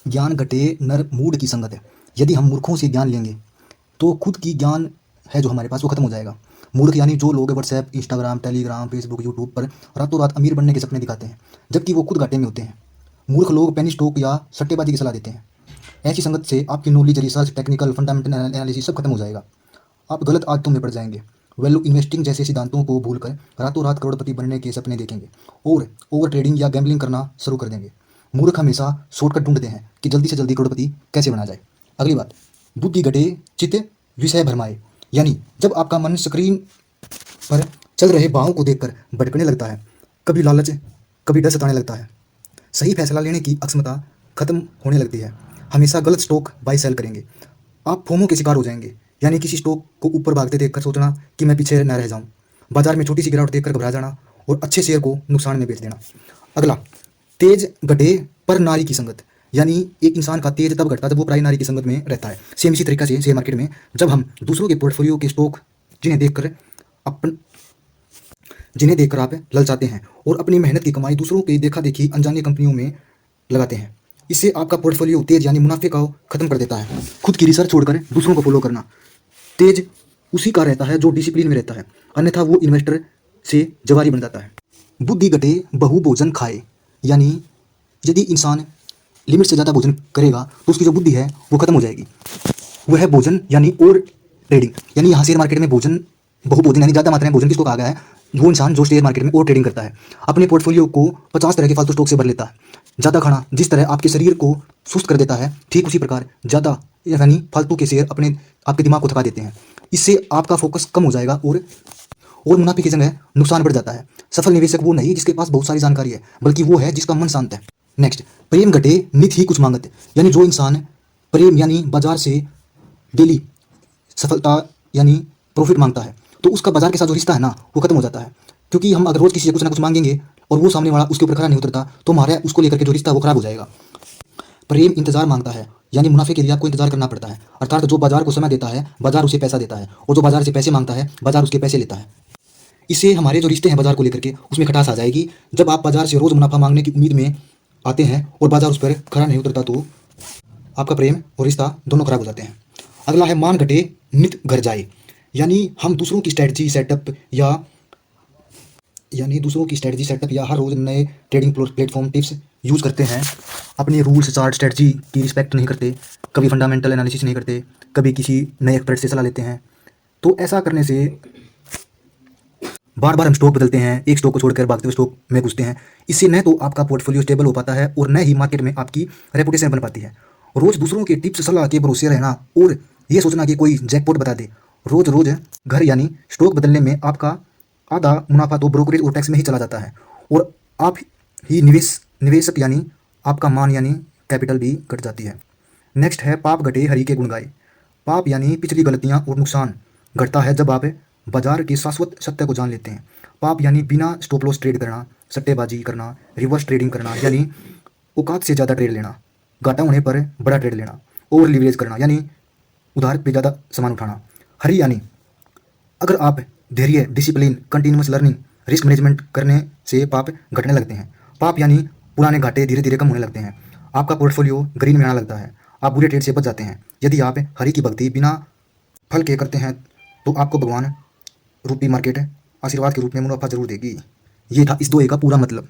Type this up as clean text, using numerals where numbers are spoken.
ज्ञान घटे नर मूढ़ की संगत है। यदि हम मूर्खों से ज्ञान लेंगे तो खुद की ज्ञान है जो हमारे पास वो खत्म हो जाएगा। मूर्ख यानी जो लोग WhatsApp, Instagram, Telegram, Facebook, YouTube पर रातों रात अमीर बनने के सपने दिखाते हैं, जबकि वो खुद घाटे में होते हैं। मूर्ख लोग पेनी स्टॉक या सट्टेबाजी की सलाह देते हैं। ऐसी संगत से आपकी knowledge, research, technical, fundamental analysis सब खत्म हो जाएगा। आप गलत आदतों में पड़ जाएंगे। वैल्यू इन्वेस्टिंग जैसे सिद्धांतों को भूलकर रातों रात करोड़पति बनने के सपने देखेंगे और ओवर ट्रेडिंग या गैम्बलिंग करना शुरू कर देंगे। मूर्ख हमेशा शॉर्टकट ढूंढते हैं कि जल्दी से जल्दी करोड़पति कैसे बना जाए। अगली बात, बुद्धि घटे चित्त विषय भरमाए। यानी जब आपका मन स्क्रीन पर चल रहे भावों को देखकर भटकने लगता है, कभी लालच, कभी डर सताने लगता है, सही फैसला लेने की अक्षमता खत्म होने लगती है, हमेशा गलत स्टॉक बाय सेल करेंगे, आप फोमो के शिकार हो जाएंगे। यानी किसी स्टॉक को ऊपर भागते देखकर सोचना कि मैं पीछे न रह जाऊं, बाजार में छोटी सी गिरावट देखकर घबरा जाना और अच्छे शेयर को नुकसान में बेच देना। अगला, तेज घटे पर नारी की संगत। यानी एक इंसान का तेज तब घटता है जब वो पराई नारी की संगत में रहता है। सेम इसी तरीका से शेयर मार्केट में जब हम दूसरों के पोर्टफोलियो के स्टॉक जिन्हें देखकर अपन जिन्हें देखकर आप ललचाते हैं और अपनी मेहनत की कमाई दूसरों की देखा देखी अनजानी कंपनियों में लगाते हैं, इससे आपका पोर्टफोलियो तेज यानी मुनाफे का खत्म कर देता है। खुद की रिसर्च छोड़कर दूसरों को फॉलो करना। तेज उसी का रहता है जो डिसिप्लिन में रहता है, अन्यथा वो इन्वेस्टर से जवारी बन जाता है। बुद्धि घटे बहु भोजन खाए। यानी यदि इंसान लिमिट से ज़्यादा भोजन करेगा तो उसकी जो बुद्धि है वो खत्म हो जाएगी। वह भोजन यानी और ट्रेडिंग, यानी यहाँ शेयर मार्केट में भोजन, बहु भोजन यानी ज़्यादा मात्रा में भोजन किसको कहा गया है? वो इंसान जो शेयर मार्केट में और ट्रेडिंग करता है, अपने पोर्टफोलियो को 50 तरह के फालतू स्टॉक से भर लेता है। ज़्यादा खाना जिस तरह आपके शरीर को सुस्त कर देता है, ठीक उसी प्रकार ज़्यादा यानी फालतू के शेयर आपके दिमाग को थका देते हैं। इससे आपका फोकस कम हो जाएगा और मुनाफे की जगह नुकसान बढ़ जाता है। सफल निवेशक वो नहीं जिसके पास बहुत सारी जानकारी है, बल्कि वो है जिसका मन शांत है। नेक्स्ट, प्रेम घटे नित ही कुछ मांगत। यानी जो इंसान प्रेम यानी बाजार से डेली सफलता यानी प्रॉफिट मांगता है, तो उसका बाजार के साथ जो रिश्ता है ना वो खत्म हो जाता है। क्योंकि हम अगर रोज किसी से कुछ ना कुछ मांगेंगे और वो सामने वाला उसके ऊपर खरा नहीं उतरता, तो हमारा उसको लेकर के जो रिश्ता है वो खराब हो जाएगा। प्रेम इंतजार मांगता है, यानी मुनाफे के लिए आपको इंतजार करना पड़ता है। अर्थात जो बाजार को समय देता है, बाजार उसे पैसा देता है, और जो बाजार से पैसे मांगता है, बाजार उसके पैसे लेता है। इससे हमारे जो रिश्ते हैं बाजार को लेकर के उसमें खटास आ जाएगी। जब आप बाजार से रोज मुनाफा मांगने की उम्मीद में आते हैं और बाजार उस पर खरा नहीं उतरता, तो आपका प्रेम और रिश्ता दोनों खराब हो जाते हैं। अगला है मान घटे नित घर जाए। यानी हम दूसरों की स्ट्रैटेजी सेटअप या हर रोज नए ट्रेडिंग प्लेटफॉर्म टिप्स यूज़ करते हैं, अपने रूल्स चार्ट स्ट्रैटेजी की रिस्पेक्ट नहीं करते, कभी फंडामेंटल एनालिसिस नहीं करते, कभी किसी नए एक्सपर्ट से सलाह लेते हैं। तो ऐसा करने से बार बार हम स्टॉक बदलते हैं, एक स्टॉक को छोड़कर भागते हुए स्टॉक में घुसते हैं। इससे न तो आपका पोर्टफोलियो स्टेबल हो पाता है और न ही मार्केट में आपकी रेपुटेशन बन पाती है। रोज दूसरों के टिप्स सलाह के भरोसे रहना और ये सोचना कि कोई जैकपॉट बता दे, रोज रोज घर यानी स्टॉक बदलने में आपका आधा मुनाफा तो ब्रोकरेज और टैक्स में ही चला जाता है और आप ही निवेशक यानी आपका मान यानी कैपिटल भी घट जाती है। नेक्स्ट है पाप घटे हरि के गुण गाए। पाप यानी पिछली गलतियां और नुकसान घटता है जब आप बाजार के शाश्वत सत्य को जान लेते हैं। पाप यानी बिना स्टॉप लॉस ट्रेड करना, सट्टेबाजी करना, रिवर्स ट्रेडिंग करना यानी औकात से ज़्यादा ट्रेड लेना, घाटा होने पर बड़ा ट्रेड लेना, ओवर लीवरेज करना यानी उधार पे ज़्यादा सामान उठाना। हरी यानी अगर आप धैर्य, discipline, continuous learning, risk management करने से पाप घटने लगते हैं। पाप यानी पुराने घाटे धीरे धीरे कम होने लगते हैं, आपका पोर्टफोलियो ग्रीन में आने लगता है, आप बुरे ट्रेड से बच जाते हैं। यदि आप हरि की भक्ति बिना फल के करते हैं तो आपको भगवान रूपी मार्केट आशीर्वाद के रूप में मुनाफा जरूर देगी। ये था इस दोहे का पूरा मतलब।